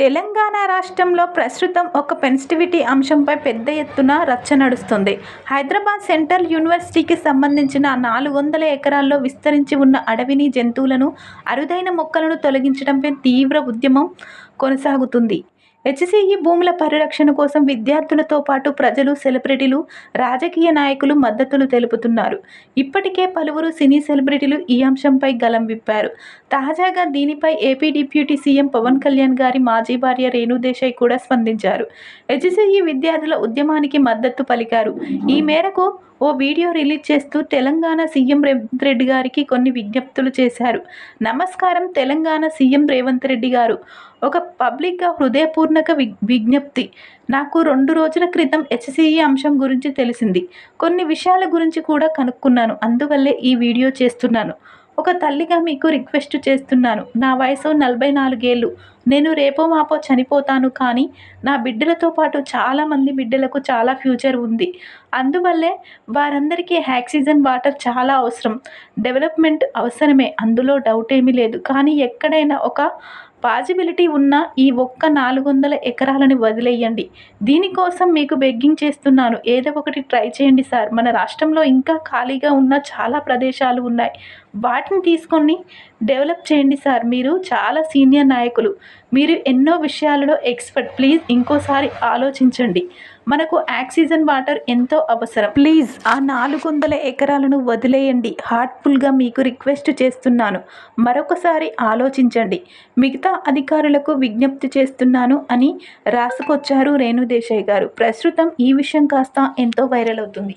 తెలంగాణ రాష్ట్రంలో ప్రస్తుతం ఒక సెన్సిటివిటీ అంశంపై పెద్ద ఎత్తున రచ్చ నడుస్తుంది. హైదరాబాద్ సెంట్రల్ యూనివర్సిటీకి సంబంధించిన 400 ఎకరాల్లో విస్తరించి ఉన్న అడవిని, జంతువులను, అరుదైన మొక్కలను తొలగించడంపై తీవ్ర ఉద్యమం కొనసాగుతుంది. హెచ్సిఈ భూముల పరిరక్షణ కోసం విద్యార్థులతో పాటు ప్రజలు, సెలబ్రిటీలు, రాజకీయ నాయకులు మద్దతులు తెలుపుతున్నారు. ఇప్పటికే పలువురు సినీ సెలబ్రిటీలు ఈ అంశంపై గళం విప్పారు. తాజాగా దీనిపై AP deputy CM Pawan Kalyan గారి మాజీ భార్య రేణు దేశాయ్ కూడా స్పందించారు. హెచ్సిఈ విద్యార్థుల ఉద్యమానికి మద్దతు పలికారు. ఈ మేరకు ఓ వీడియో రిలీజ్ చేస్తూ తెలంగాణ సీఎం రేవంత్ రెడ్డి గారికి కొన్ని విజ్ఞప్తులు చేశారు. నమస్కారం తెలంగాణ సీఎం రేవంత్ రెడ్డి గారు, ఒక పబ్లిక్గా హృదయపూర్వక విజ్ఞప్తి. నాకు 2 రోజుల క్రితం హెచ్సిఈ అంశం గురించి తెలిసింది. కొన్ని విషయాల గురించి కూడా కనుక్కున్నాను. అందువల్లే ఈ వీడియో చేస్తున్నాను. ఒక తల్లిగా మీకు రిక్వెస్ట్ చేస్తున్నాను. నా వయసు 44 ఏళ్లు. నేను రేపో మాపో చనిపోతాను. కానీ నా బిడ్డలతో పాటు చాలామంది బిడ్డలకు చాలా ఫ్యూచర్ ఉంది. అందువల్లే వారందరికీ ఆక్సిజన్, వాటర్ చాలా అవసరం. డెవలప్మెంట్ అవసరమే, అందులో డౌట్ ఏమీ లేదు. కానీ ఎక్కడైనా ఒక పాజిబిలిటీ ఉన్న ఈ ఒక్క 400 ఎకరాలను వదిలేయండి. దీనికోసం మీకు బెగ్గింగ్ చేస్తున్నాను. ఏదో ఒకటి ట్రై చేయండి సార్. మన రాష్ట్రంలో ఇంకా ఖాళీగా ఉన్న చాలా ప్రదేశాలు ఉన్నాయి. వాటిని తీసుకొని డెవలప్ చేయండి సార్. మీరు చాలా సీనియర్ నాయకులు. మీరు ఎన్నో విషయాలలో ఎక్స్పర్ట్. ప్లీజ్ ఇంకోసారి ఆలోచించండి. మనకు ఆక్సిజన్, వాటర్ ఎంతో అవసరం. ప్లీజ్ ఆ 400 ఎకరాలను వదిలేయండి. హార్ట్ఫుల్గా మీకు రిక్వెస్ట్ చేస్తున్నాను. మరొకసారి ఆలోచించండి. మిగతా అధికారులకు విజ్ఞప్తి చేస్తున్నాను అని రాసుకొచ్చారు రేణు దేశాయ్ గారు. ప్రస్తుతం ఈ విషయం కాస్త ఎంతో వైరల్ అవుతుంది.